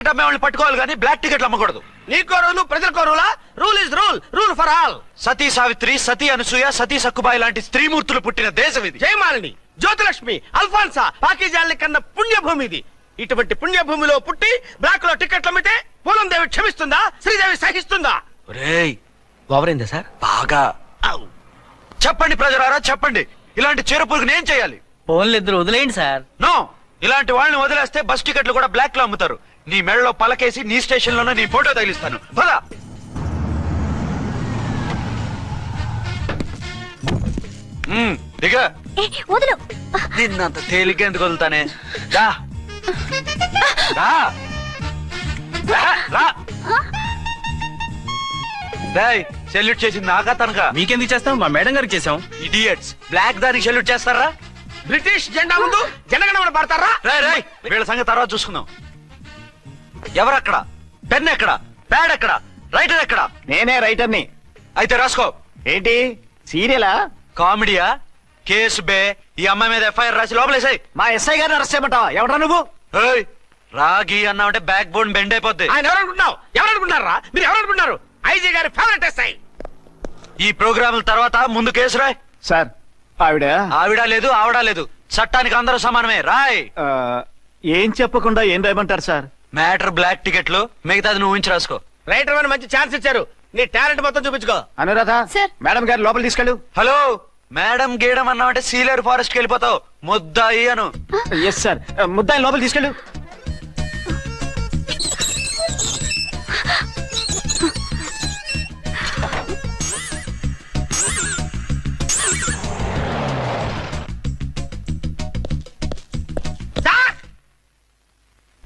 వాళ్ళని పట్టుకోవాలి కానీ బ్లాక్ టికెట్లు అమ్మకూడదు. నీకో రూలు ప్రజలకో రూలా? Rule is rule, rule for all. Sati Savitri, Sati Anasuya, Sati Sakkubai లాంటి స్త్రీమూర్తులు పుట్టిన దేశం ఇది. జయమాలిని, జ్యోతిలక్ష్మి, అల్ఫాన్సా, పాకిజాల్ని కన్న పుణ్యభూమి ఇది. ఇటువంటి పుణ్యభూమిలో పుట్టి బ్లాక్ లో టికెట్లు అమ్మితే పూలం దేవి క్షమిస్తుందా? శ్రీదేవి సహిస్తుందా? ఓవరైందా సార్? బాగా. చెప్పండి ప్రజలారా, చెప్పండి, ఇలాంటి చీరపురుగు నేను చేయాలి? ఫోన్లు ఇద్దరు వదిలేయండి సార్. నో, ఇలాంటి వాళ్ళని వదిలేస్తే బస్ టికెట్లు కూడా బ్లాక్ లో అమ్ముతారు. నీ మెడలో పలకేసి నీ స్టేషన్ లోనే నీ ఫోటో తగిలిస్తాను. పద. దిగా. నిన్నంత తేలిగ్గా ఎందుకు వదులుతానే? సెల్యూట్ చేసింది నాకా తనకా? మీకెందుకు చేస్తాం? మా మేడం గారికి చేసాం. ఇడియట్స్, బ్లాక్ దానికి సెల్యూట్ చేస్తారా? బ్రిటిష్ జెండా ముందు జనగణమన పడతారా? రాయ్ వీళ్ళ సంగతి తర్వాత చూసుకుందాం. ఎవరక్కడ? పెన్ ఎక్కడ? ప్యాడ్ ఎక్కడ? రైటర్ ఎక్కడ? నేనే రైటర్ని. అయితే రాసుకో. ఏంటి సీరియలా? కామెడీయా? కేసు బే. ఈ అమ్మాయి మీద ఎఫ్ఐఆర్ రాసి లోపలేసాయి. మా ఎస్ఐ గారిని అరెస్ట్ చేయమంటావా? ఎవడ్రా నువ్వు? రాగి అన్నావంటే బ్యాక్ బోన్ బెండ్ అయిపోద్ది. ఆయన ఎవరనుకుంటున్నావు? ఎవరనుకుంటున్నారా మీరు? ఎవరనుకుంటున్నారు? ఐజీ గారి ఫేవరెట్ ఎస్ఐ. ఈ ప్రోగ్రాముల తర్వాత ముందు కేసు రాయ్. సార్ ఆవిడ లేదు, ఆవిడ లేదు, చట్టానికి అందరూ సమానమే. రాయ్. ఏం చెప్పకుండా ఏం రాయమంటారు సార్? మ్యాటర్ బ్లాక్ టికెట్లు, మిగతాది నువ్వు ఉంచి రాసుకో. రైటర్ అని మంచి ఛాన్స్ ఇచ్చారు, నీ టాలెంట్ మొత్తం చూపించుకో. అనురాధ, మేడం గారు లోపల తీసుకెళ్ళు. హలో, మేడం గీయడం అన్నావంటే సీలేరు ఫారెస్ట్ కి వెళ్ళిపోతావు. ముద్దాయి అను. ఎస్ సార్, ముద్దాయి లోపల తీసుకెళ్ళు.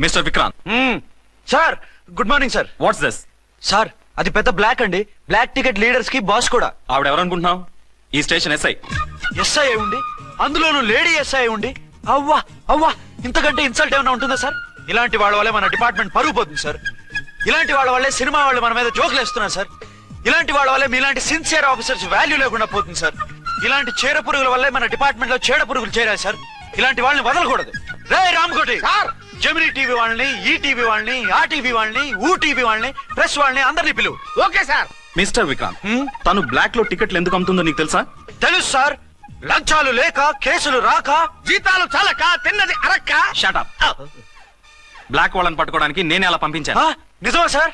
Mister Vikrant. Sir, good morning sir. What's this? Sir, అది పెద్ద బ్లాక్ అండి. బ్లాక్ టికెట్ లీడర్స్ కి బాస్ కూడా. ఆవిడ ఎవరనుకుంటున్నావు? ఈ స్టేషన్ ఎస్ఐ. ఎస్ఐ ఉండి, అందులోనూ లేడీ ఎస్ఐ ఉండి, అవ్వా అవ్వా, ఇంతకంటే ఇన్సల్ట్ ఏమైనా ఉంటుందా సార్? ఇలాంటి వాళ్ళ వల్లే మన డిపార్ట్మెంట్ పరుగు పోతుంది సార్. ఇలాంటి వాళ్ళ వల్లే సినిమా వాళ్ళు మన మీద జోకులు వేస్తున్నారు సార్. ఇలాంటి వాళ్ళ వల్లే మీలాంటి సిన్సియర్ ఆఫీసర్స్ వాల్యూ లేకుండా పోతుంది సార్. ఇలాంటి చీడ పురుగుల వల్లే మన డిపార్ట్మెంట్ లో చీడ పురుగులు చేరాయి సార్. ఇలాంటి వాళ్ళని వదలకూడదు. రే రామ్కోటి సార్, జెమినీ టీవీ వాళ్ళని, ఈ టీవీ వాళ్ళని, ఆ టీవీ వాళ్ళని, ఊ టీవీ వాళ్ళని, ప్రెస్ వాళ్ళని అందరినీ పిలువు. Okay sir. మిస్టర్ విక్రాంత్, తను బ్లాక్ లో టికెట్లు ఎందుకు అమ్ముతుందో నీకు తెలుసా? తెలుసు సార్. లంచాలు లేక, కేసులు రాక, జీతాలు చాలక, తిన్నది అరక్క. Shut up. బ్లాక్ వాళ్ళని పట్టుకోవడానికి నేనే అలా పంపించాను. నిజమా సార్?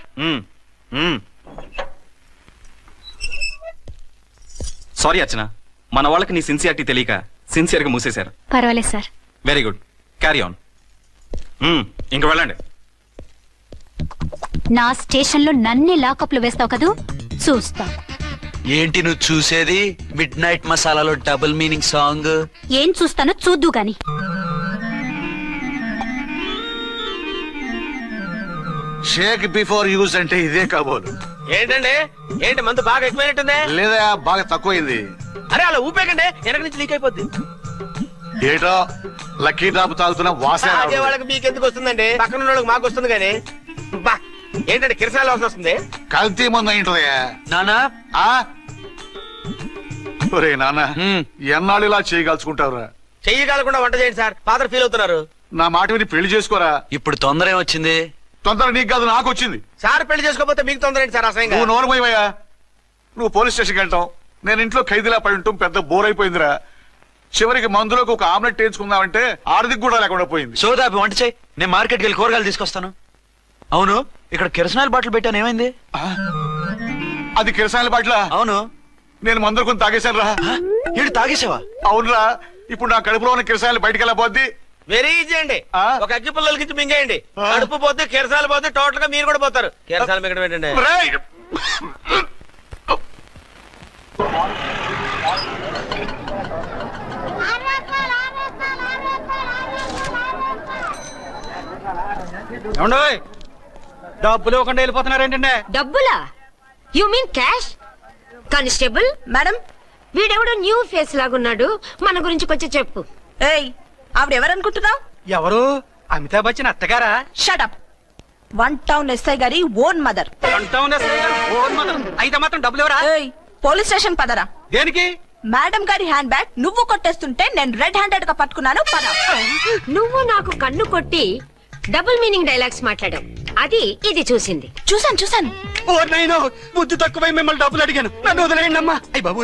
సారీ అర్చన, మన వాళ్ళకి నీ సిన్సియారిటీ తెలియక సిన్సియర్ గా మూసేశారు. పర్వాలేదు sir. Very good, carry on. ఇంక వెళ్ళండి. నా స్టేషన్ లో నన్నే లాకప్ లో వేస్తావు కదూ, చూస్తా. ఏంటి నువ్వు చూసేది? మిడ్ నైట్ మసాలాలో డబుల్ మీనింగ్ సాంగ్. ఏం చూస్తానో చూద్దు గాని. షేక్ బిఫోర్ యూజ్ అంటే ఇదే కాబోలు. ఏంటండి, ఏంటి మందు బాగా ఎక్కువైనట్టుంది? లేదా బాగా తక్కువైంది. అరే అలా ఊపేకండి, వెనక నుంచి లీక్ అయిపోద్ది. ఏటో లక్కీ డ్రాప్ తాగుతున్న వాసన. అదే వాళ్ళకి మీకెందుకు వస్తుందండి, పక్కన ఉన్న వాళ్ళకి మాకు వస్తుంది కానీ. బా, ఏంటంటే కిరసాల వాసన వస్తుంది. కల్తీ మందు అయింటదయ్యా. నానా, ఒరే నాన్న, ఎన్నాళ్ళు ఇలా చేయగలుచుకుంటావురా? చెయ్యగలకుండా వంట చేయండి సార్, ఫాదర్ ఫీల్ అవుతున్నారు. నా మాట విని పెళ్లి చేసుకోరా. ఇప్పుడు తొందర ఏమొచ్చింది? తొందర నీకు కాదు, నాకు వచ్చింది. సార్ పెళ్లి చేసుకోకపోతే మీకు తొందర ఏంటి సార్? అసహ్యంగా. నువ్వు నోరు పోయివయ్యా. నువ్వు పోలీస్ స్టేషన్కి వెళ్తాం, నేను ఇంట్లో ఖైదీలా పడి ఉంటాం. పెద్ద బోర్ అయిపోయిందిరా. చివరికి మందులోకి ఒక ఆమ్లెట్ వేయించుకుందామంటే ఆర్థిక కూడా లేకుండా పోయింది. సోదాపి వంట చేయి, నేను మార్కెట్కి వెళ్ళి కూరగాయలు తీసుకొస్తాను. అవును, ఇక్కడ కిరసనాయిల్ బాటిల్ పెట్టాను, ఏమైంది? అది కిరసాయిల బాటిల్? అవును. నేను మందులు కొని తాగేశాను రా. ఏంటి తాగేసావా? అవునురా. ఇప్పుడు నా కడుపులో ఉన్న కిరసాయిలు బయటకు వెళ్ళబోద్ది. వెరీ ఈజీ అండి, ఒక అగ్గి పుల్లలకి ఇచ్చి మింగేయండి. కడుపు పోతే కిరసాలు పోతే టోటల్ గా మీరు కూడా పోతారు. కిరసాలు మింగడం ఏంటండి? డబ్బులు ఇవ్వకుండా వెళ్ళిపోతున్నారు ఏంటంటే? డబ్బులా? You mean cash? Constable madam, వీడెవడో న్యూ ఫేస్ లాగున్నాడు, మన గురించి కొంచెం చెప్పు. ఏయ్, ఆవిడెవరనుకుంటున్నావు? ఎవరు? అమితాబ్ బచ్చన్ అత్తగారా? షటప్. 1 టౌన్ ఎస్ఐ గారి ఓన్ మదర్. అయితే మాత్రం డబ్బులు ఎవరా? పోలీస్ స్టేషన్ పదరా. దేనికి? మేడం గారి హ్యాండ్ బ్యాగ్ నువ్వు కొట్టేస్తుంటే నేను రెడ్ హ్యాండెడ్ గా పట్టుకున్నాను. పద. నువ్వు నాకు కన్ను కొట్టి డబుల్ మీనింగ్ డైలాగ్స్ మాట్లాడావు. అది ఇది చూసింది. చూసాను ఓ నైనో బుద్ధి తక్కువై మిమ్మల్ని డబ్బులు అడిగాను, నన్ను వదిలేయండి అమ్మా. అయ్యి బాబు,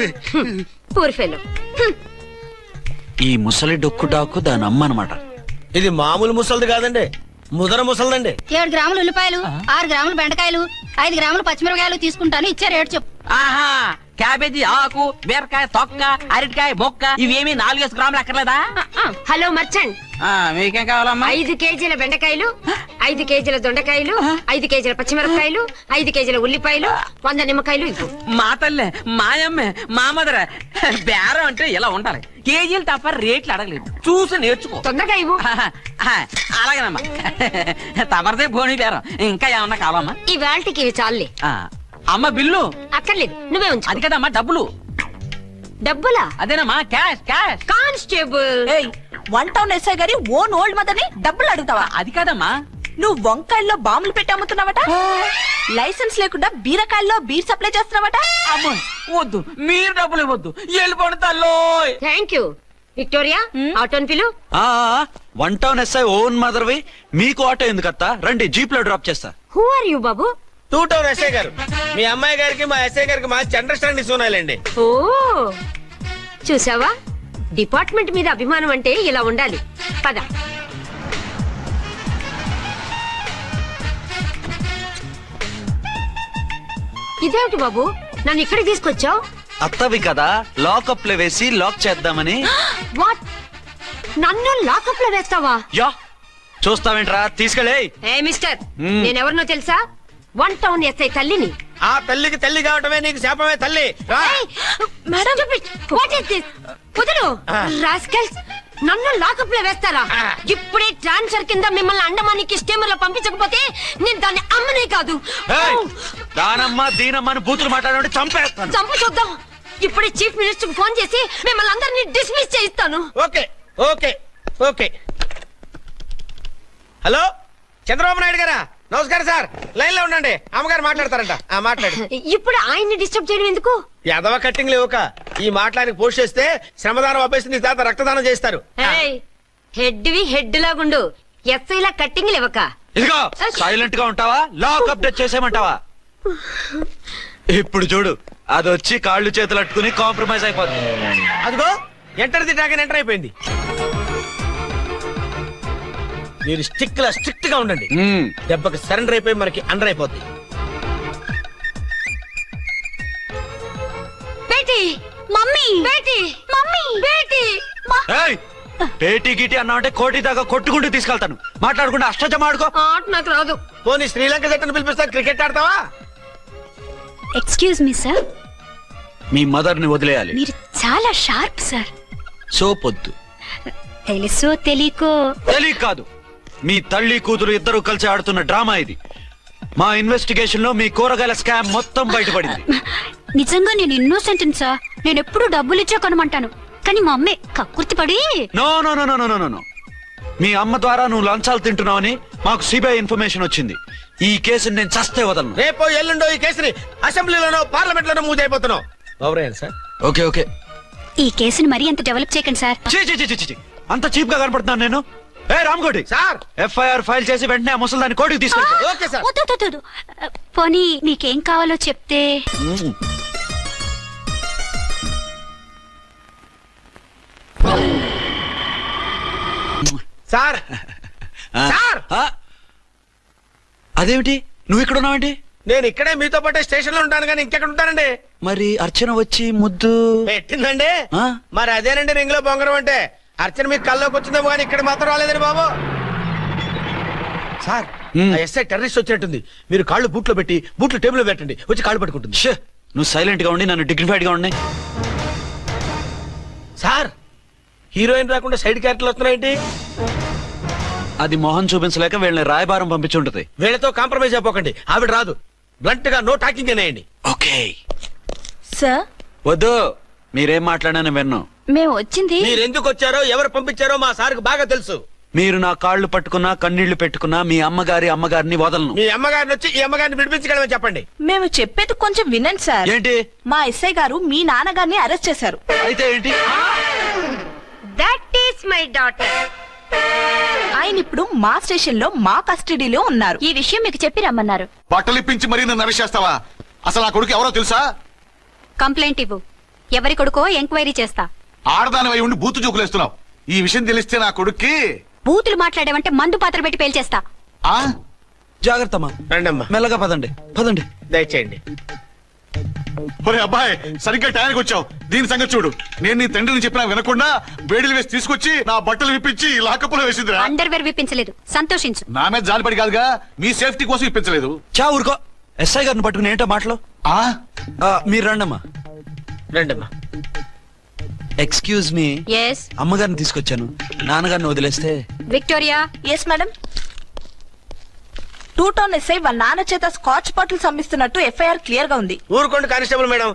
పూర్ ఫెలో. ఈ ముసలి డొక్కు డాకు దాని అమ్మ అనమాట. ఇది మామూలు ముసలిది కాదండి, ముదర ముసలిదండి. 7 గ్రాములు ఉల్లిపాయలు, 6 గ్రాములు బెండకాయలు, 5 గ్రాములు పచ్చిమిరపకాయలు తీసుకుంటాను. ఇచ్చే రేటు చెప్పు. ఆహా, క్యాబేజీ ఆకు, బీరకాయ తొక్క, అరటికాయ బొక్క ఇవేమి 4 గ్రాములు అక్కర్లేదా? హలో మర్చండ్, మీకేం కావాలమ్మా? 5 కేజీల బెండకాయలు, 5 కేజీల దొండకాయలు, 5 కేజీల పచ్చిమిరపకాయలు, 5 కేజీల ఉల్లిపాయలు, 100 నిమ్మకాయలు ఇవ్వు. మా తల్లే, మాయమ్మే, మా మదర బేరం అంటే ఇలా ఉండాలి. కేజీలు తప్ప రేట్లు అడగలేదు, చూసి నేర్చుకో. తొందరగా ఇవ్వు. అలాగేనమ్మా, తమరిదే భోని బేరం. ఇంకా ఏమన్నా కావాలమ్మా? ఈ వేల్టికి ఇవి చాలే. అమ్మ బిల్లు అక్కర్లేదు, నువ్వే ఉంచు. అది కదమ్మా డబ్బులు. డబ్బులా? అదేనమ్మా, cash cash. Constable, 1 town SI గారి ఓన్ ఓల్డ్ మదర్ ని డబ్బులు అడుగుతావా? అది కాదమ్మా, నువ్వు వంకాయల్లో బాంబులు పెట్టి అమ్ముతున్నావట, లైసెన్స్ లేకుండా బీరకాయల్లో బీర్ సప్లై చేస్తున్నావట. అమ్మో వద్దు, మీరు డబ్బులు ఇవ్వద్దు, వెళ్ళిపోండి తల్లో. Thank you. విక్టోరియా, ఆటోన్ పిలు. 1 టౌన్ ఎస్ఐ ఓన్ మదర్వి, మీకు ఆటో ఎందుకత్తా? రండి, జీప్ లో డ్రాప్ చేస్తా. హూ ఆర్ యూ బాబు? 2 టౌన్ ఎస్ఐ గారు, మీ అమ్మాయి గారికి మా ఎస్ఐ గారికి మంచి అండర్స్టాండింగ్ ఉన్నాయండి. ఓ చూసావా, డిపార్ట్మెంట్ మీద అభిమానం అంటే ఇలా ఉండాలి. పద. ఇదేమిటి బాబు, నన్ను ఇక్కడికి తీసుకొచ్చావు? అత్తవి కదా, లాకప్ లో వేసి లాక్ చేద్దామని. వాట్, నన్ను లాకప్ లో వేస్తావా? యా, చూస్తావేంట్రా, తీసుకెళ్ళే. ఏ మిస్టర్, నేనెవరినో తెలుసా? 1 టౌన్ ఎస్ఐ తల్లిని. ఆ తల్లికి తల్లి కావటమే నీకు శాపమే తల్లి. రా. నన్ను లాకప్ లో వేస్తారా? ఇప్పుడే ట్రాన్స్ఫర్ కింద మిమ్మల్ని అండమానికి స్టీమర్ లో పంపించకపోతే నేను దాన్ని అమ్మనే కాదు. దానమ్మ దీనమ్మ అని బూతులు మాట్లాడే చంపేస్తాను. చంపు చూద్దాం. ఇప్పుడే చీఫ్ మినిస్టర్ కు ఫోన్ చేసి మిమ్మల్ని అందరినీ డిస్మిస్ చేయిస్తాను. Okay okay okay. Hello, Chandrababu Naidu గారా? నమస్కారం సార్, లైన్ లో ఉండండి, అమ్మగారు మాట్లాడతారంట. మాట్లాడు. ఇప్పుడు ఆయన్ని డిస్టర్బ్ చేయడం ఎందుకు? ఎదవ కట్టింగ్ లేవుక ఈ మాట్లాడికి పోస్ట్ చేస్తే శ్రమదానం అభ్యసి నీ తాత రక్తదానం చేస్తారు. హెడ్ వి హెడ్ లాగుండు, ఎస్ఐ లా కట్టింగ్ లేవక. ఇదిగో సైలెంట్ గా ఉంటావా, లాక్ అప్డేట్ చేసేయమంటావా? ఇప్పుడు చూడు, అది వచ్చి కాళ్ళు చేతులు అట్టుకుని కాంప్రమైజ్ అయిపోతుంది. అదిగో ఎంటర్ ది డ్రాగన్ ఎంటర్ అయిపోయింది. మీరు స్ట్రిక్ట్ గా ఉండండి, దెబ్బకి సరెండర్ అయిపోయి మనకి అండర్ అయిపోద్ది. బేటీ, మమ్మీ, బేటీ, మమ్మీ, బేటీ. పేటీ గిటి అన్నావంటే కోటి దాకా కొట్టుకుంటూ తీసుకెళ్తాను. మాట్లాడుకుంటే అష్టజమ ఆడుకో. ఆట నాకు రాదు. పోనీ శ్రీలంక జట్టును పిలిపిస్తా, క్రికెట్ ఆడతావా? ఎక్స్క్యూజ్ మీ సార్, మీ మదర్ ని వదిలేయాలి. మీరు చాలా షార్ప్ సార్. సోపొద్దు. తెలుసో తెలియకో. తెలియ కాదు, మీ తల్లి కూతురు ఇద్దరు కలిసి ఆడుతున్న డ్రామా ఇది. మా ఇన్వెస్టిగేషన్ లో మీ కూరగాయల స్కామ్ మొత్తం బయటపడింది. నిజంగా నేను ఇన్నోసెంట్ సార్. నేను ఎప్పుడు డబ్బులు ఇచ్చా కొనమంటాను, కానీ మా అమ్మే కక్కుర్తిపడి. No no no no no no. మీ అమ్మ ద్వారా నువ్వు లంచాలు తింటున్నావని మాకు సిబిఐ ఇన్ఫర్మేషన్ వచ్చింది. ఈ కేసుని నేను చస్తే వదలను. రేపో ఎల్లుండో ఈ కేసుని అసెంబ్లీలోనో పార్లమెంట్ లోనో మూవ్ అయిపోతున్నావు. Sir okay okay. ఈ కేసుని మరీ అంత డెవలప్ చేయకండి సార్. అంత చీప్ గా కనపడుతున్నాను నేను? ఏ రామ్కోటి సార్, ఎఫ్ఐఆర్ ఫైల్ చేసి వెంటనే ఆ ముసలిదాన్ని కోర్టుకి తీసుకెళ్ళి. Okay sir. వద్దు. పోనీ మీకేం కావాలో చెప్తే. సార్ సార్, అదేమిటి నువ్వు ఇక్కడ ఉన్నావేంటి? నేను ఇక్కడే మీతో పాటే స్టేషన్ లో ఉంటాను, కానీ ఇంకెక్కడ ఉంటానండి? మరి అర్చన వచ్చి ముద్దు పెట్టిందండి. మరి అదేనండి రింగ్ లో బొంగరం అంటే. అర్చన మీకు కల్లోకి వచ్చిందేమో కానీ ఇక్కడ మాత్రం రాలేదండి బాబు. సార్, ఎస్ఐ టెర్రరిస్ట్ వచ్చినట్టుంది. మీరు కాళ్ళు బూట్లో పెట్టి బూట్లు టేబుల్ లో పెట్టండి, వచ్చి కాళ్ళు పట్టుకుంటుంది. నువ్వు సైలెంట్ గా ఉండి నన్ను డిగ్నిఫైడ్ గా ఉండి. సార్, హీరోయిన్ రాకుండా సైడ్ క్యారెక్టర్లు వస్తున్నాయేంటి? అది మొహం చూపించలేక వీళ్ళని రాయబారం పంపించుంటది. వీళ్ళతో కాంప్రమైజ్ అయిపోకండి, ఆవిడ రాదు. బ్లంట్ గా నో టాకింగ్ అనేయండి. ఓకే సార్, వద్దు, మీరేం మాట్లాడానని విన్నాం. మేము వచ్చింది. మీరు ఎందుకు వచ్చారో ఎవరు పంపించారో మా సార్కి బాగా తెలుసు. మీరు నా కాళ్ళు పట్టుకున్నా కన్నీళ్లు పెట్టుకున్నా మీ అమ్మగారిని వదలను. మీ అమ్మగారిని వచ్చి ఈ అమ్మగారిని విడిపించగలమని చెప్పండి. మేము చెప్పేది కొంచెం వినండి సార్. ఏంటి? మా ఎస్ఐ గారు మీ నాన్నగారిని అరెస్ట్ చేశారు. అయితే ఏంటి? That is my daughter. ఆయన ఇప్పుడు మా స్టేషన్ లో మా కస్టడీలో ఉన్నారు. ఈ విషయం మీకు చెప్పి రమ్మన్నారు. బట్టలు ఇప్పించి మరీ నన్ను అరెస్ట్ చేస్తావా? అసలు ఆ కొడుకు ఎవరో తెలుసా? కంప్లైంట్ ఇవ్వు. ఎవరి కొడుకో ఎంక్వైరీ చేస్తా. ఆడదానివై ఉండి బూతు చూకులేస్తున్నావు. ఈ విషయం తెలిస్తే నా కొడుక్కి బూతులు మాట్లాడేవంటే మందు పాత్ర పెట్టి పేల్చేస్తా. ఆ జాగ్రత్తమ్మా, రండమ్మా, మెల్లగా పదండి పదండి. దయచేయండి. ఒరే అబ్బాయి, సరిగ్గా టయానికి వచ్చావు. దీని సంగతి చూడు. నేను నీ తండ్రిని చెప్పినా వినకుండా వేడిలు వేసి తీసుకొచ్చి నా బట్టలు విప్పించి లాకప్పులో వేసిందిరా. అండర్వేర్ విప్పించలేదు, సంతోషించు. నా మీద జాలిపడి కాదుగా, మీ సేఫ్టీ కోసం ఇప్పించలేదు. చా ఊరుకో. ఎస్ఐ గారిని పట్టుకుని ఏంటో మాటలు. ఆ మీరు రండమ్మా. రండమ్మా. Excuse me. ఎస్. అమ్మగారిని తీసుకొచ్చాను. నాన్నగారిని వదిలేస్తే. Victoria. Yes madam. 2 town SI వాళ్ళ నాన్న చేత స్కాచ్ బాటిల్స్ అమ్మిస్తున్నట్టు ఎఫ్ఐఆర్ క్లియర్ గా ఉంది. ఊరుకోండి కానిస్టేబుల్ మేడం.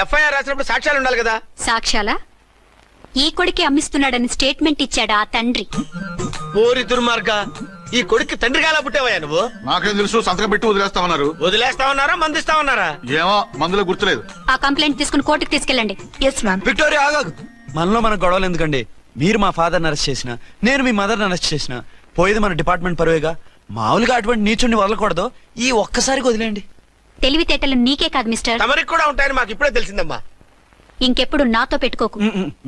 ఎఫ్ఐఆర్ రాసినప్పుడు సాక్ష్యాలు ఉండాలి కదా. సాక్ష్యాలా? ఈ కొడుకే అమ్మిస్తున్నాడని స్టేట్మెంట్ ఇచ్చాడా ఆ తండ్రి? ఓరి దుర్మార్గ, ఈ కొడుక్కి తండ్రి గాలా పుట్టావయ్యా నువ్వు? నాకేం తెలుసు, సంతకం పెట్టి వదిలేస్తామన్నారు. వదిలేస్తామన్నారా మందిస్తామన్నారా? ఏమో, మందులో గుర్తులేదు. ఆ కంప్లైంట్ తీసుకుని కోర్టుకు తీసుకెళ్ళండి. Yes ma'am. విక్టోరియా ఆగాగు. మనలో మన గొడవలు ఎందుకండి? మీరు మా ఫాదర్ని అరెస్ట్ చేసిన, నేను మీ మదర్ని అరెస్ట్ చేసిన, పోయేది మన డిపార్ట్మెంట్ పరువేగా. మామూలుగా అటువంటి నీచుడిని వదలకూడదు. ఈ ఒక్కసారికి వదిలేండి. తెలివితేటలు నీకే కాదు మిస్టర్, తమరికి కూడా ఉంటాయని మాకు ఇప్పుడే తెలిసిందమ్మా. ఇంకెప్పుడు నాతో పెట్టుకోకు.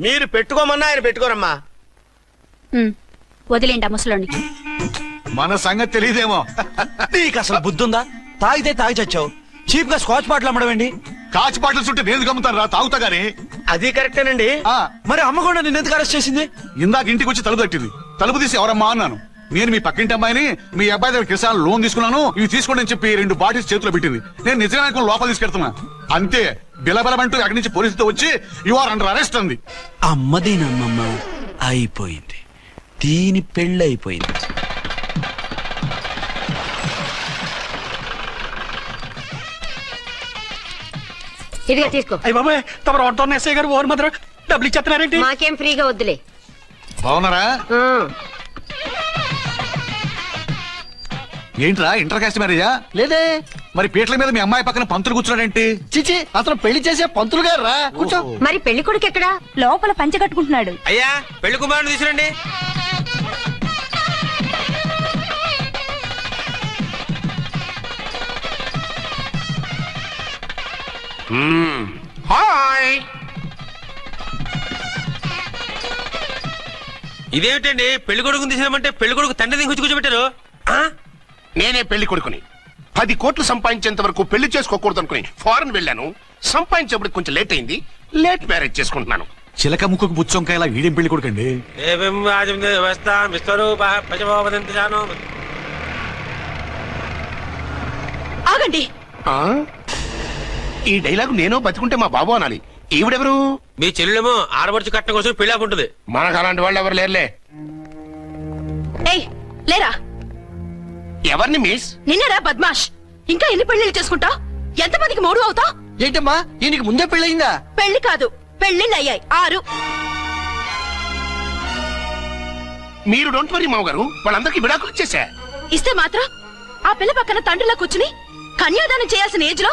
మీరు పెట్టుకోమన్నా ఆయన పెట్టుకోరమ్మా. వదిలేండి ఆ ముసలోని. మన సంగతి తెలియదేమో. నీకు అసలు బుద్ధుందా? తాగితే తాగి చచ్చావు. చీప్ గా స్కాచ్ బాటిల్ అమ్మడమేంటి? కాచి బాటిల్స్ ఉంటే నేను గమ్ముతాను రా, తాగుతా గానీ. అది కరెక్టేనండి. మరి అమ్మ కూడా నిన్ను ఎందుకు అరెస్ట్ చేసింది? ఇందాక ఇంటికి వచ్చి తలుపు తట్టింది. తలుపు తీసి ఎవరమ్మా అన్నాను. నేను మీ పక్కింటి అమ్మాయిని, మీ అబ్బాయి దగ్గర కిసాన్ లోన్ తీసుకున్నాను, ఇవి తీసుకోండి అని చెప్పి 2 బాటిల్స్ చేతిలో పెట్టింది. నేను నిజంగా లోపల తీసుకెళ్తున్నా. అంతే, బిలబలమంటూ అక్కడి నుంచి పోలీసుతో వచ్చి యు ఆర్ అండర్ అరెస్ట్ అంది. అమ్మదేనమ్మమ్మ అయిపోయింది. దీని పెళ్ళి అయిపోయింది. ఇదిగా తీసుకో. అయ్య బాబాయ్, తమరు 1 టౌన్ ఎస్ఐ గారు ఓవర్ మాత్రం డబ్బులు ఇచ్చేస్తున్నారేంటి? మాకేం ఫ్రీగా వద్దులే. బాగున్నారా? ఏంట్రా, ఇంటర్ కాస్ట్ మ్యారేజా? లేదే. మరి పీటల మీద మీ అమ్మాయి పక్కన పంతులు కూర్చున్నాడేంటి? చిచి, అతను పెళ్లి చేసే పంతులు గారు రా. కూర్చో. మరి పెళ్లి కొడుకు ఎక్కడా? లోపల పంచె కట్టుకుంటున్నాడు. అయ్యా, పెళ్లి కుమారుని తీసుకురండి. హాయ్. ఇదేమిటండి, పెళ్లి కొడుకుని తీసినామంటే పెళ్లి కొడుకు తండ్రి దించి కూర్చోబెట్టారు. నేనే పెళ్లి కొడుకుని. 10 కోట్లు సంపాదించేంత వరకు పెళ్లి చేసుకోకూడదు అనుకుని ఫారెన్ వెళ్ళాను. సంపాదించేప్పుడు కొంచెం లేట్ అయింది. లేట్ మ్యారేజ్ చేసుకుంటున్నాను. చిలక ముక్కుకు బుచ్చొంకాయలా వీడేం పెళ్లి కొడుకండి? ఆగండి. ఈ డైలాగ్ నేను బతికుంటే మా బాబు అనాలి. ఈవిడెవరు? మీ చెల్లెమో ఆడబడుచు కట్టడం కోసం పెళ్లి ఆకుంటుంది. మనకు అలాంటి వాళ్ళు ఎవరు లేరులే. ఏయ్, లేరా. ఎవరిని మిస్? నిన్నరా బద్మాష్. ఇంకా ఎన్ని పెళ్లిళ్ళు చేసుకుంటావు? ఎంతమందికి మూడు అవుతావు? ఏంటమ్మా, ఈయనకి ముందే పెళ్ళయిందా? పెళ్లి కాదు, పెళ్లిళ్ళు అయ్యాయి 6. మీరు డోంట్ వరీ మామగారు, వాళ్ళందరికీ విడాకులు ఇచ్చేసా. ఇస్తే మాత్రం ఆ పిల్ల పక్కన తండ్రిలా కూర్చుని కన్యాదానం చేయాల్సిన ఏజ్ లో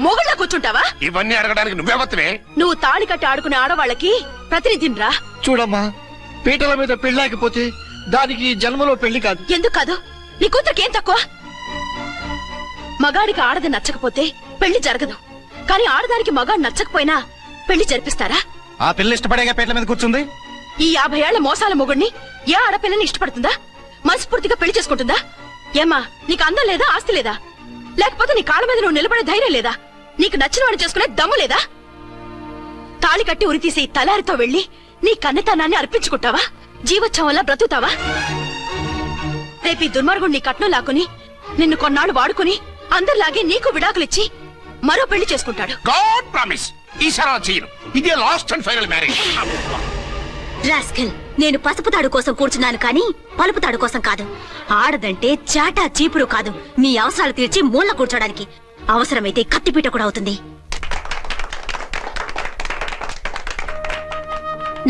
మొగుళ్ళ కూర్చుంటావా? ఇవన్నీ అడగడానికి నువ్వెవత్తవే? నువ్వు తాళి కట్టి ఆడుకునే ఆడవాళ్ళకి ప్రతినిధిరా. చూడమ్మా, పీటల మీద పెళ్ళాకపోతే దానికి జన్మలో పెళ్లి కాదు. ఎందుకు కాదు? నీ కూతురికేం తక్కువ? మగాడికి ఆడది నచ్చకపోతే పెళ్లి జరగదు. కానీ ఆడదానికి మగాడు నచ్చకపోయినా పెళ్లి జరిపిస్తారా? ఆ పిల్ల ఇష్టపడేగా పీటల మీద కూర్చుంది. ఈ 50 ఏళ్ల మోసాల మొగుడిని ఏ ఆడపిల్లని ఇష్టపడుతుందా? మనస్ఫూర్తిగా పెళ్లి చేసుకుంటుందా? ఏమ్మా, నీకు అందం లేదా, ఆస్తి లేదా? లేకపోతే నీ కాళ్ళ మీద నువ్వు నిలబడే ధైర్యం లేదా? నీకు నచ్చిన వాడిని చేసుకునే దమ్ము లేదా? తాళి కట్టి ఉరితీసే తలారితో వెళ్లి నీ కన్నతనాన్ని అర్పించుకుంటావా? జీవోత్సవం వల్ల బ్రతుకుతావా? రేపు ఈ దుర్మార్గుడు నీ కట్నం లాక్కుని నిన్ను కొన్నాళ్ళు వాడుకుని అందరిలాగే నీకు విడాకులిచ్చి మరో పెళ్లి చేసుకుంటాడు. గాడ్ ప్రామిస్, ఈసారి చేయను. ఇదే last and final marriage. Rascal, నేను పసుపు తాడు కోసం కూర్చున్నాను కానీ పలుపు తాడు కోసం కాదు. ఆడదంటే చాటా చీపురు కాదు, మీ అవసరాలు తీర్చి మూల కూర్చోడానికి. అవసరమైతే కత్తిపీట కూడా అవుతుంది.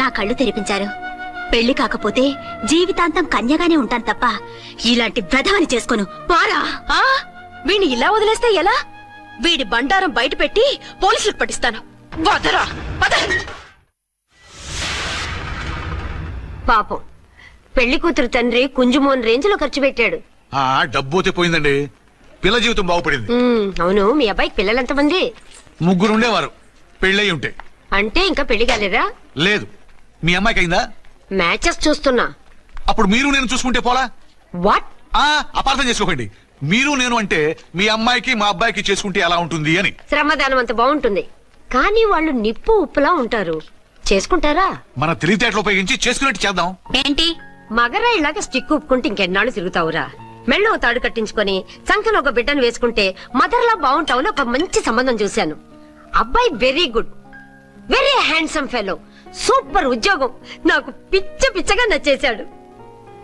నా కళ్ళు తెరిపించారు. పెళ్లి కాకపోతే జీవితాంతం కన్యగానే ఉంటాను తప్ప ఇలాంటి బ్రధవని చేసుకోను. పారా. వీణ్ణి ఇలా వదిలేస్తే ఎలా? వీడి బండారం బయట పెట్టి పోలీసులకు పట్టిస్తాను. వదరా, పద. పాపం పెళ్లి కూతురు తండ్రి కుంజుమోన్ రేంజ్ లో ఖర్చు పెట్టాడు. ఆ డబ్బు అయితే పోయిందండి, పిల్ల జీవితం బాగుపడింది. అవును, మీ అబ్బాయికి పిల్లలెంతమంది? 3 ఉండేవారు, పెళ్ళయి ఉంటే. అంటే ఇంకా పెళ్లి కాలేదా? లేదు. మీ అమ్మాయికి అయిందా? మ్యాచెస్ చూస్తున్నా. అప్పుడు మీరు నేను చూసుకుంటే పోలా? వాట్? అపార్థం చేసుకోకండి. మీరు నేను అంటే మీ అమ్మాయికి మా అబ్బాయికి చేసుకుంటే ఎలా ఉంటుంది అని. శ్రమదానం అంత బాగుంటుంది, కానీ వాళ్ళు నిప్పు ఉప్పులా ఉంటారు. చేసుకుంటారా? మన తెలివితేటలు ఉపయోగించి చేసుకున్నట్టు చేద్దాం. ఏంటి మగరా ఇలాగ స్టిక్ ఉప్పుకుంటే ఇంకెన్నాళ్ళు తిరుగుతావురా? మెళ్ళో తాడు కట్టించుకొని సంఖ్యలో ఒక బిడ్డను వేసుకుంటే మదర్లా బాగుంటావుని ఒక మంచి సంబంధం చూశాను. అబ్బాయి very good, very handsome fellow, super ఉద్యోగం. నాకు పిచ్చగా నచ్చేశాడు.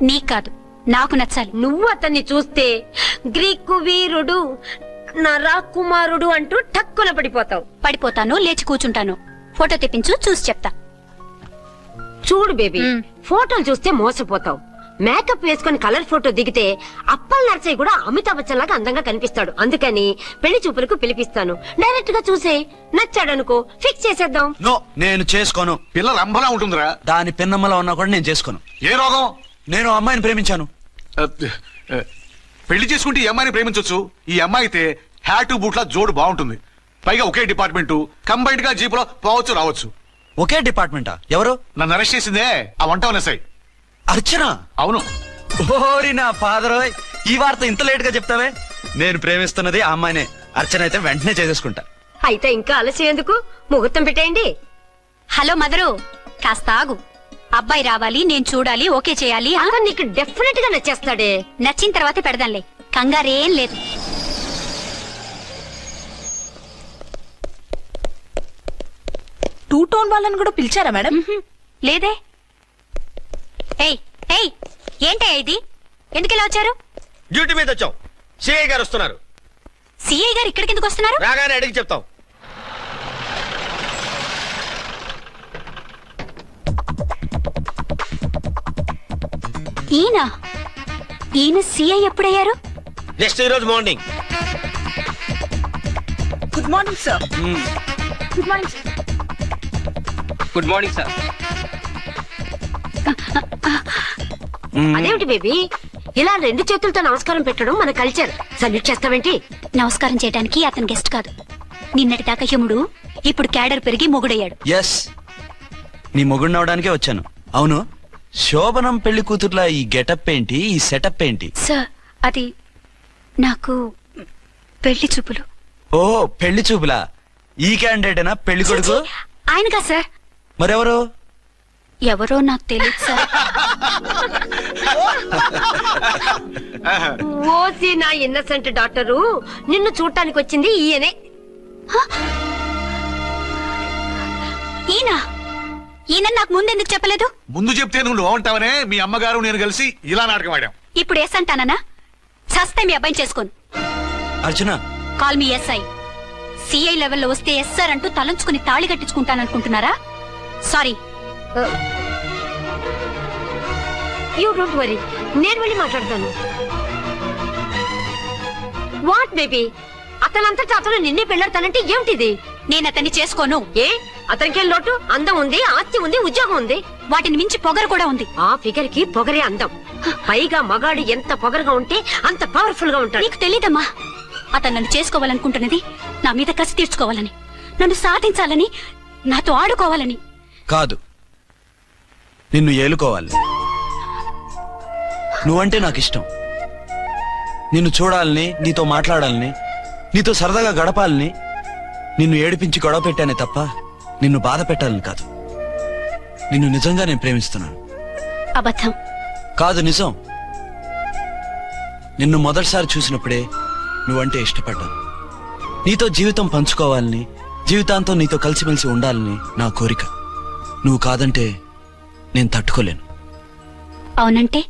నీకు కాదు, నాకు నచ్చాలి. నువ్వు అతన్ని చూస్తే గ్రీకు వీరుడు, నా రాకుమారుడు అంటూ టక్కున పడిపోతావు. పడిపోతాను, లేచి కూర్చుంటాను. ఫోటో తెప్పించు, చూసి చెప్తా. చూడు బేబీ, ఫోటోలు చూస్తే మోసపోతావు. మేకప్ వేసుకుని కలర్ ఫోటో దిగితే అప్పల్ నర్సయ్య కూడా అమితాబ్ బచ్చన్ లాగా అందంగా కనిపిస్తాడు. అందుకని పెళ్లి చూపులకు పిలిపిస్తాను. డైరెక్ట్ గా చూసే నచ్చాడనుకో, ఫిక్స్ చేసేద్దాం. నో, నేను చేసుకోను. పిల్ల రంభలా ఉంటుందిరా. దాని పిన్నమ్మలా ఉన్నా కూడా నేను చేసుకోను. ఏ రోగం? నేను అమ్మాయిని ప్రేమించాను. పెళ్లి చేసుకుంటే ఈ అమ్మాయిని ప్రేమించొచ్చు. ఈ అమ్మాయి అయితే హ్యాటు బూట్ల జోడు బాగుంటుంది. పైగా ఒకే డిపార్ట్మెంట్, కంబైన్డ్ గా జీపులో పోవచ్చు రావచ్చు. ఒకే డిపార్ట్మెంటా? ఎవరు? నన్ను అరెస్ట్ చేసిందే ఆ వంట ఉన్నసాయి. అర్చన? అవును. ఓరి నా ఫాదర్, ఈ వార్త ఇంత లేట్ గా చెప్తావే. నేను ప్రేమిస్తున్నది ఆ అమ్మాయినే. అర్చన అయితే వెంటనే చేసేసుకుంటా. అయితే ఇంకా ఆలస్యం ఎందుకు, ముహూర్తం పెట్టేయండి. హలో మదరు, కాస్త ఆగు. అబ్బాయి రావాలి, నేను చూడాలి, ఓకే చేయాలి. నీకు డెఫినెట్ గా నచ్చేస్తాడే. నచ్చిన తర్వాతే పెడదాంలే, కంగారేం లేదు. టూ టోన్ వాళ్ళని కూడా పిలిచారా మేడం? లేదే. ఏయ్ ఏయ్, ఏంటే ఇది? ఎందుకెలా వచ్చారు? డ్యూటీ మీద వచ్చాం. సిఐ గారు వస్తున్నారు. సిఐ గారు ఇక్కడికి ఎందుకు వస్తున్నారు? రాగానే అడిగి చెప్తాం. ఈయన సిఐ ఎప్పుడయ్యారు? నెక్స్ట్ ఈ రోజు morning. Good morning sir. Good morning sir. Good morning sir. అదేమిటి బేబీ, ఇలా 2 చేతులతో నమస్కారం పెట్టడం మన కల్చర్. సల్యూట్ చేస్తావేంటి? నమస్కారం చేయడానికి అతను గెస్ట్ కాదు. నిన్నటి దాకా యముడు, ఇప్పుడు క్యాడర్ పెరిగి మొగుడయ్యాడు. ఎస్, నీ మొగుడినవడానికే వచ్చాను. అవును, శోభనం పెళ్లి కూతుర్లా ఈ గెటప్ ఏంటి, ఈ సెటప్ ఏంటి? సార్, అది నాకు పెళ్లి చూపులు. ఓ, పెళ్లి చూపులా? ఈ క్యాండిడేటేనా పెళ్లి కొడుకు? ఆయనగా సార్. మరెవరు? ఎవరో నాకు తెలియదు సార్. ఓసి నా ఇన్నసెంట్ డాక్టరు, నిన్ను చూడటానికి వచ్చింది ఈయనే. ఈయన నాకు ముందెందుకు చెప్పలేదు? ముందు చెప్తే నువ్వు బాగుంటావనే మీ అమ్మగారు నేను కలిసి ఇలా నాటకం ఆడాం. ఇప్పుడు ఎస్ అంటానా? సస్తే మీ అబ్బాయిని చేసుకోను. అర్చన, కాల్ మీ ఎస్ఐ. సిఐ లెవెల్లో వస్తే ఎస్ఆర్ అంటూ తలంచుకుని తాళి కట్టించుకుంటాననుకుంటున్నారా? సారీ. యూ డోంట్ వరీ, నేను వెళ్ళి మాట్లాడతాను. వాట్ బేబీ, అతనంతటా అతను నిన్నే పెళ్ళాడతానంటే ఏమిటిది? నేను అతన్ని చేసుకోను. ఏ, అతనికేం లోటు? అందం ఉంది, ఆస్తి ఉంది, ఉద్యోగం ఉంది. వాటిని మించి పొగరు కూడా ఉంది. ఆ ఫిగర్ కి పొగరే అందం. పైగా మగాడు ఎంత పొగరుగా ఉంటే అంత పవర్ఫుల్ గా ఉంటాడు. నీకు తెలీదమ్మా, అతను నన్ను చేసుకోవాలనుకుంటున్నది నా మీద కసి తీర్చుకోవాలని, నన్ను సాధించాలని, నాతో ఆడుకోవాలని కాదు, నిన్ను ఏలుకోవాలి. నువ్వంటే నాకు ఇష్టం. నిన్ను చూడాలని, నీతో మాట్లాడాలని, నీతో సరదాగా గడపాలని, నిన్ను ఏడిపించి గొడవ పెట్టానే తప్ప నిన్ను బాధ పెట్టాలని కాదు. నిన్ను నిజంగా నేను ప్రేమిస్తున్నాను. అబద్ధం కాదు, నిజం. నిన్ను మొదటిసారి చూసినప్పుడే నువ్వంటే ఇష్టపడ్డాను. నీతో జీవితం పంచుకోవాలని, జీవితాంతం నీతో కలిసిమెలిసి ఉండాలని నా కోరిక. నువ్వు కాదంటే నేను తట్టుకోలేను. అవునంటే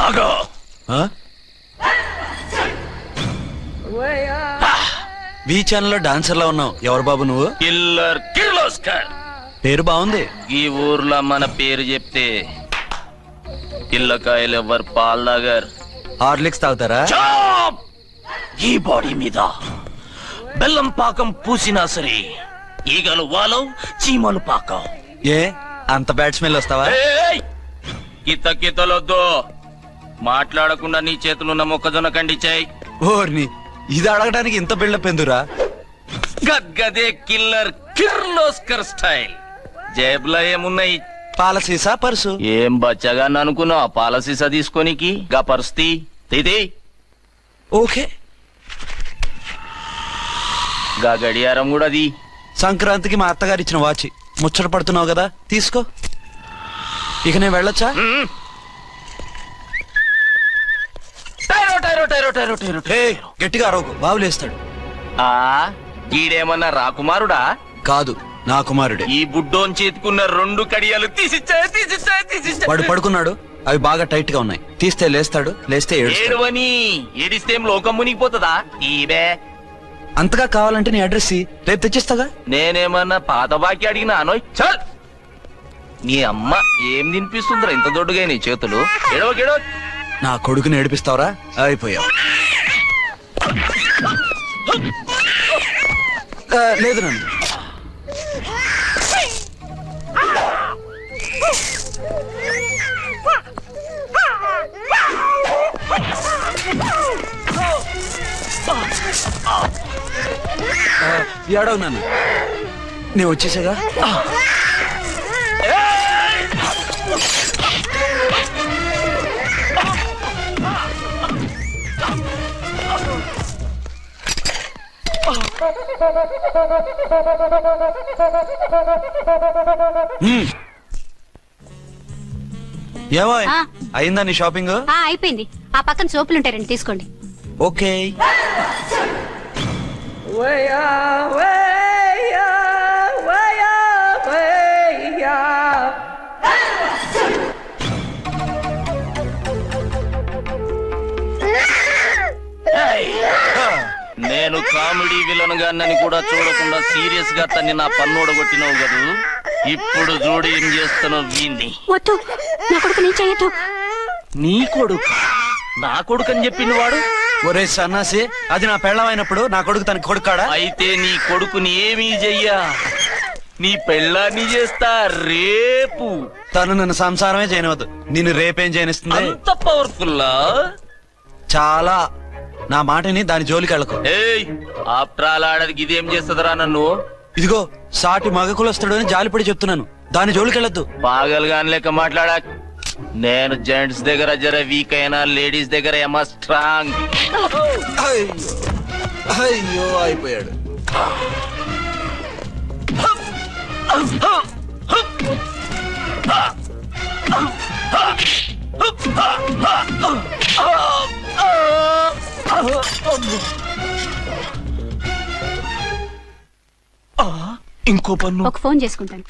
ఆగో బీ ఛానల్లో డాన్సర్ లా ఉన్నావు. ఎవరు బాబు నువ్వు? కిల్లర్ కిర్లోస్కర్. పేరు బాగుంది. ఈ ఊర్లో మన పేరు చెప్తే పిల్లకాయలు ఎవరు పాల్నగర్ హార్లిక్స్ తాగుతారా? ఈ బాడీ మీద బెల్లం పాకం పూసినా సరే ఈగలు వాలవు, చీమలు పాకం. ఏ అంత బ్యాడ్ స్మెల్ వస్తావా? కిత కితలొద్దు. మాట్లాడకుండా నీ చేతులున్న మొక్కజొన్న కండిచాయి. ఓర్ని, ఇది అడగడానికి ఇంత బిల్డప్ ఎందురా? గద్గదే కిల్లర్ కిర్లోస్కర్ స్టైల్. జేబులో ఏమున్నాయి? పాల సీసా, పర్సు. ఏం బచ్చగా అనుకున్నావు పాలసీసా తీసుకోనికి? గా పరిస్థితి తీది. ఓకే. గా గడియారం కూడా అది. సంక్రాంతికి మా అత్తగారు ఇచ్చిన వాచి. ముచ్చట పడుతున్నావు కదా, తీసుకో. ఇక నేను వెళ్ళొచ్చా? గట్టిగా అరవకు, బావులేస్తాడు. గీడేమన్నా రాకుమారుడా? కాదు, నా కుమారుడే. ఈ బుడ్డోన్ చేతుకున్న 2 కడియాలు తీసిచ్చా. వాడు పడుకున్నాడు, అవి బాగా టైట్ గా ఉన్నాయి. తీస్తే లేస్తాడు, లేస్తే ఏడుస్తాడు. ఏడవని ఏడిస్తే లోకం మునిగిపోతుందా? ఈబే అంతగా కావాలంటే నీ అడ్రస్ రేపు తెచ్చిస్తాగా. నేనేమన్నా పాత బాకి అడిగినా అనోయ్. చల్, నీ అమ్మ ఏం తినిపిస్తుందిరా ఇంత దొడ్డుగా నీ చేతులు? ఎడవకెడవ. నా కొడుకుని ఏడిపిస్తావరా? అయిపోయావు. లేదు నన్ను. ఏడవు నన్ను, నేను వచ్చేసాగా. ఏమో అయిందా నీ షాపింగ్? అయిపోయింది. ఆ పక్కన సోపులు ఉంటాయి, రండి తీసుకోండి. ఓకే. నేను కామెడీ విలన్ గాన్నని కూడా చూడకుండా సీరియస్ గా తన్ని నా పన్నోడ కొట్టినవు కదూ. ఇప్పుడు చూడు ఏం చేస్తానో వీణ్ణి. వద్దు, నా కొడుకు నీ చేయొద్దు. నీ కొడుకు? నా కొడుకు అని చెప్పింది వాడు. ఒరే సన్నాసి, అది నా పెళ్ళమైనప్పుడు నా కొడుకు తనకి కొడుకాడా? అయితే నీ కొడుకుని ఏమీ చెయ్యా, నీ పెళ్ళాన్ని చేస్తా రేపు. తను నన్ను సంసారమే చేయనవద్దు, నిన్ను రేపేం చేయనిస్తుంది? అంత పవర్ఫుల్లా? చాలా. నా మాటని దాని జోలికి వెళ్ళకు. ఆఫ్టర్ ఆల్ ఆడదికి ఇదేం చేస్తుందిరా నన్ను? ఇదిగో సాటి మగకులు వస్తాడు అని జాలిపడి చెప్తున్నాను, దాని జోలికి వెళ్ళొద్దు. పాగలుగాని లెక్క మాట్లాడా. నేను జెంట్స్ దగ్గర జర వీక్ అయినా లేడీస్ దగ్గర ఏమో స్ట్రాంగ్. అయ్యో అయిపోయాడు. ఇంకో పన్ను. ఒక ఫోన్ చేసుకుంటాను.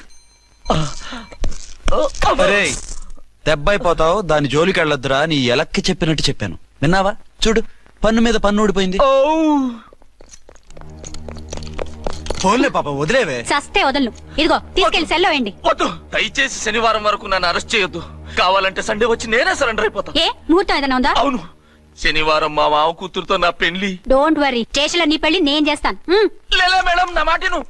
దెబ్బైపోతావు, దాని జోలికి వెళ్ళొద్దురా. నీ ఎలక్కి చెప్పినట్టు చెప్పాను, విన్నావా? చూడు, పన్ను మీద పన్ను ఊడిపోయింది. ఫోన్లే పాప, వదిలేవే. చస్తే వదలను. ఇదిగో తీసుకెళ్లి సెల్లో వేయండి. వద్దు, దయచేసి శనివారం వరకు నన్ను అరెస్ట్ చేయొద్దు. కావాలంటే సండే వచ్చి నేనే సరెండర్ అయిపోతా. ఏ ముహూర్తం ఏదైనా ఉందా? అవును, శనివారం మా మామ కూతురుతో నా పెళ్లి. డోంట్ వరీ, స్టేషన్ లో నీ పెళ్లి నేను చేస్తాను. లేలా మేడం, నా మాటను